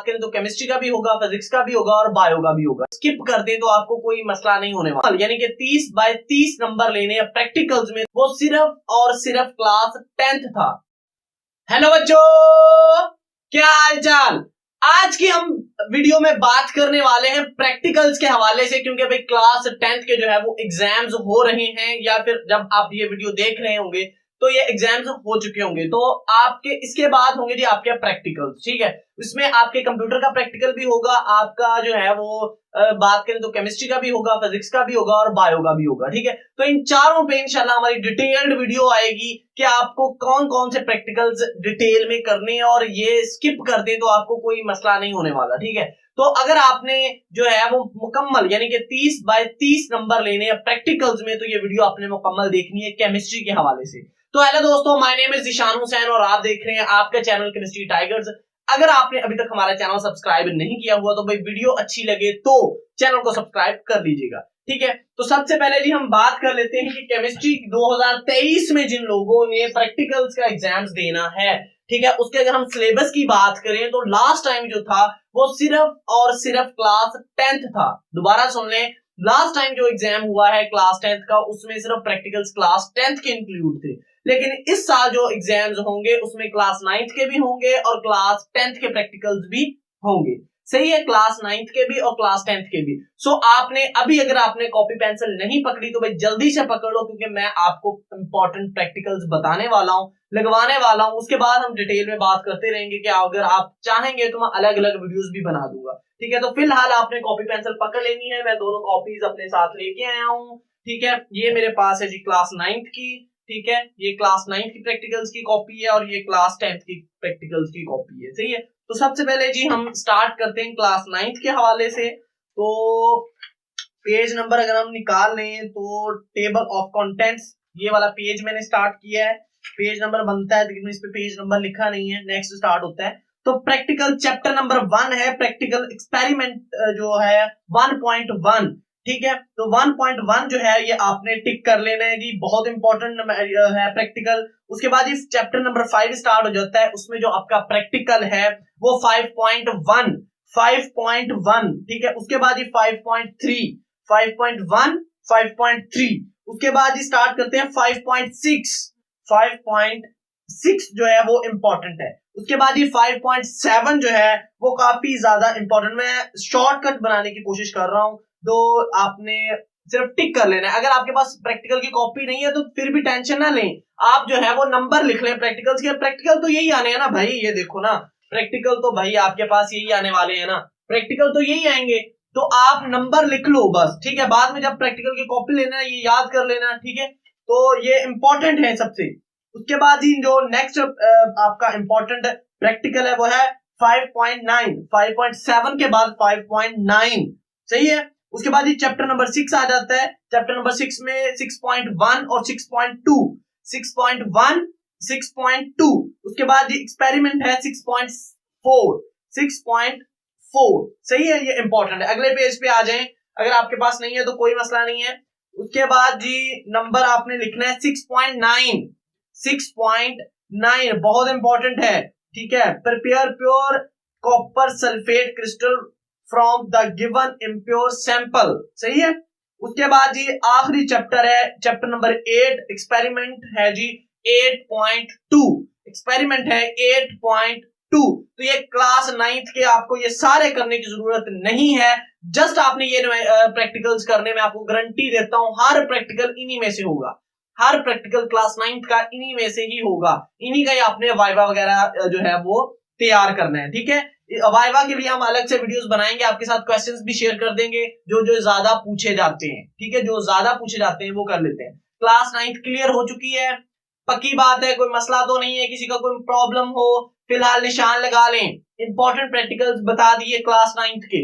करें तो केमिस्ट्री का भी होगा, फिजिक्स का भी होगा और बायो का भी होगा। स्किप कर दें तो आपको कोई मसला नहीं होने वाला। यानी कि 30 बाय 30 नंबर लेने हैं प्रैक्टिकल्स में, वो सिर्फ और सिर्फ क्लास 10th था। हेलो बच्चों, क्या हाल चाल। आज की हम वीडियो में बात करने वाले हैं प्रैक्टिकल्स के हवाले से, क्योंकि भाई क्लास 10th के जो है वो एग्जाम्स हो रहे हैं, या फिर जब आप ये वीडियो देख रहे होंगे तो ये एग्जाम्स हो चुके होंगे, तो आपके इसके बाद होंगे जी आपके प्रैक्टिकल्स। ठीक है, इसमें आपके कंप्यूटर का प्रैक्टिकल भी होगा, आपका जो है वो बात करें तो केमिस्ट्री का भी होगा, फिजिक्स का भी होगा और बायो का भी होगा। ठीक है, तो इन चारों पे इंशाल्लाह हमारी डिटेल्ड वीडियो आएगी कि आपको कौन कौन से प्रैक्टिकल्स डिटेल में करने हैं, और ये स्किप कर दें तो आपको कोई मसला नहीं होने वाला। ठीक है, तो अगर आपने जो है वो मुकम्मल यानी कि 30 बाय 30 नंबर लेने हैं प्रैक्टिकल्स में, तो ये वीडियो आपने मुकम्मल देखनी है केमिस्ट्री के हवाले से। तो हेलो दोस्तों, my name is Zeeshan Hussain और आप देख रहे हैं आपका चैनल केमिस्ट्री टाइगर्स। अगर आपने अभी तक हमारा चैनल सब्सक्राइब नहीं किया हुआ तो भाई वीडियो अच्छी लगे तो चैनल को सब्सक्राइब कर लीजिएगा। ठीक है, तो सबसे पहले जी हम बात कर लेते हैं कि केमिस्ट्री 2023 में जिन लोगों ने प्रैक्टिकल्स का एग्जाम्स देना है, ठीक है, उसके अगर हम सिलेबस की बात करें तो लास्ट टाइम जो था वो सिर्फ और सिर्फ क्लास 10th था। दोबारा सुन लें, लास्ट टाइम जो एग्जाम हुआ है क्लास 10th का, उसमें सिर्फ प्रैक्टिकल्स क्लास 10th के इंक्लूड थे। लेकिन इस साल जो एग्जाम्स होंगे उसमें क्लास 9th के भी होंगे और क्लास 10th के प्रैक्टिकल्स भी होंगे। सही है, क्लास 9th के भी और क्लास 10th के भी। सो आपने अभी अगर आपने कॉपी पेंसिल नहीं पकड़ी तो भाई जल्दी से पकड़ लो, क्योंकि मैं आपको इंपॉर्टेंट प्रैक्टिकल्स बताने वाला हूं, लगवाने वाला हूं। उसके बाद हम डिटेल में बात करते रहेंगे कि अगर आप चाहेंगे तो मैं अलग अलग वीडियोस भी बना दूंगा। ठीक है, तो फिलहाल आपने कॉपी पेंसिल पकड़ लेनी है। मैं दोनों कॉपीज अपने साथ लेके आया हूं। ठीक है, ये मेरे पास है जी क्लास 9th की। ठीक है, ये क्लास 9th की प्रैक्टिकल्स की कॉपी है और ये क्लास 10th की प्रैक्टिकल्स की कॉपी है। सही है, तो सबसे पहले जी हम स्टार्ट करते हैं क्लास 9th के हवाले से। तो पेज नंबर अगर हम निकाल लें तो टेबल ऑफ कंटेंट्स, ये वाला पेज मैंने स्टार्ट किया है। पेज नंबर बनता है लेकिन इस पे पेज नंबर लिखा नहीं है। नेक्स्ट स्टार्ट होता है तो प्रैक्टिकल चैप्टर नंबर 1 है, प्रैक्टिकल एक्सपेरिमेंट जो है 1.1। ठीक है, तो 1.1 जो है ये आपने टिक कर लेना है जी, बहुत इंपॉर्टेंट है प्रैक्टिकल। उसके बाद इस चैप्टर नंबर 5 स्टार्ट हो जाता है, उसमें जो आपका प्रैक्टिकल है वो 5.1। ठीक है, उसके बाद ये 5.3, 5.1, 5.3। उसके बाद ही स्टार्ट करते हैं 5.6। 5.6 जो है वो इंपॉर्टेंट है। उसके बाद ये 5.7 जो है वो काफी ज्यादा इंपॉर्टेंट। मैं शॉर्टकट बनाने की कोशिश कर रहा हूं, तो आपने सिर्फ टिक कर लेना है। अगर आपके पास प्रैक्टिकल की कॉपी नहीं है तो फिर भी टेंशन ना लें, आप जो है वो नंबर लिख लें प्रैक्टिकल्स के। प्रैक्टिकल तो यही आने हैं ना भाई, ये देखो ना, प्रैक्टिकल तो भाई आपके पास यही आने वाले हैं ना, प्रैक्टिकल तो यही आएंगे, तो आप नंबर लिख लो बस। ठीक है, बाद में जब प्रैक्टिकल की कॉपी लेना है ये याद कर लेना। ठीक है, तो ये इंपॉर्टेंट है सबसे। उसके बाद ही जो नेक्स्ट आपका इंपॉर्टेंट प्रैक्टिकल है वो है 5.9। 5.7 के बाद 5.9। सही है, उसके बाद ये चैप्टर नंबर 6 आ जाता है। चैप्टर नंबर 6 में 6.1 और 6.2। 6.1, 6.2। उसके बाद ये एक्सपेरिमेंट है 6.4। 6.4। सही है, ये इंपॉर्टेंट है। अगले पेज पे आ जाएं, अगर आपके पास नहीं है तो कोई मसला नहीं है। उसके बाद जी नंबर आपने लिखना है 6.9। 6.9 बहुत इंपॉर्टेंट है। ठीक है, prepare pure copper sulphate crystal from the given impure sample. सही है, उसके बाद जी आखिरी चैप्टर है, चैप्टर नंबर 8, एक्सपेरिमेंट है जी 8.2। एक्सपेरिमेंट है 8.2। तो ये क्लास 9th के आपको ये सारे करने की जरूरत नहीं है, जस्ट आपने ये प्रैक्टिकल्स करने में आपको गारंटी देता हूं हर प्रैक्टिकल इन्हीं में से होगा। हर प्रैक्टिकल क्लास 9th का इन्हीं में से ही होगा, इन्हीं का ही आपने वाइवा वगैरह जो है वो तैयार करना है। ठीक है, वाइवा के लिए हम अलग से वीडियोस बनाएंगे, आपके साथ क्वेश्चंस भी शेयर कर देंगे जो जो ज्यादा पूछे जाते हैं। ठीक है, जो ज्यादा पूछे जाते हैं वो कर लेते हैं। क्लास 9th क्लियर हो चुकी है, पक्की बात है, कोई मसला तो नहीं है, किसी का कोई प्रॉब्लम हो फिलहाल निशान लगा लें। इंपॉर्टेंट प्रैक्टिकल्स बता दिए क्लास 9th के।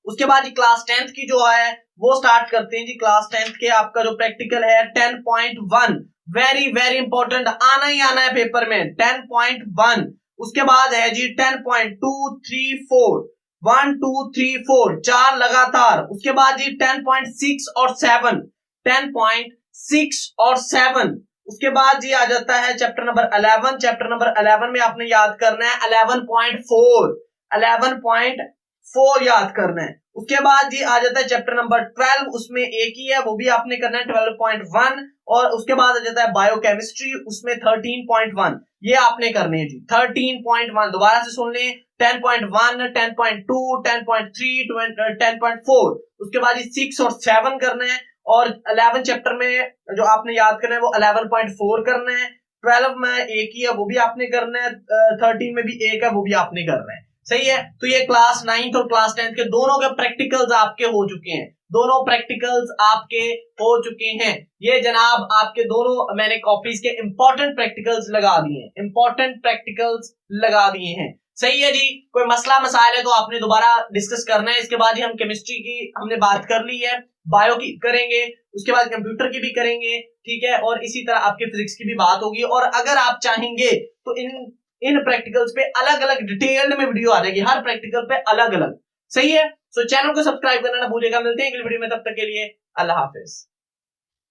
उसके बाद क्लास 10th की जो है वो स्टार्ट करते हैं जी। क्लास 10th के आपका जो प्रैक्टिकल है 10.1, वेरी वेरी इंपॉर्टेंट, आना ही आना है पेपर में 10.1। उसके बाद है जी 10.2, 3, 4, 1, 2, 3, 4, 4 लगातार। उसके बाद जी 10.6 और 7, 10.6 और 7। उसके बाद जी आ जाता है चैप्टर नंबर 11। चैप्टर नंबर 11 में आपने याद करना है 11.4। 11.4 याद करना है। उसके बाद जी आ जाता है चैप्टर नंबर 12, उसमें एक ही है, वो भी आपने करना है 12.1। और उसके बाद आ जाता है बायोकेमिस्ट्री, उसमें 13.1 ये आपने करने हैं जी। 13.1 दोबारा से सुन लें, 10.1, 10.2, 10.3, 10.4। उसके बाद ये 6 और 7 करना है। और 11 चैप्टर में जो आपने याद करना है वो 11.4 करना है। 12 में एक ही है, वो भी आपने करना है। 13 में भी एक है, वो भी आपने करना है। सही है। तो ये क्लास 9th और क्लास 10th के दोनों के प्रैक्टिकल्स आपके हो चुके हैं, दोनों प्रैक्टिकल्स आपके हो चुके हैं। ये जनाब आपके दोनों मैंने कॉपीज के इंपॉर्टेंट प्रैक्टिकल्स लगा दिए हैं, इंपॉर्टेंट प्रैक्टिकल्स लगा दिए हैं। सही है जी। कोई मसला मसाइल है तो आपने दोबारा डिस्कस करना है। इसके बाद ही हम केमिस्ट्री की हमने बात कर ली है, बायो की करेंगे, उसके बाद कंप्यूटर की भी करेंगे, ठीक है। और इसी तरह आपके फिजिक्स की भी बात होगी। और अगर आप चाहेंगे तो इन प्रैक्टिकल्स पे अलग अलग डिटेल्ड में वीडियो आ जाएगी, हर प्रैक्टिकल पे अलग अलग। सही है। सो चैनल को सब्सक्राइब करना ना भूलिएगा। मिलते हैं अगली वीडियो में, तब तक के लिए अल्लाह हाफिज।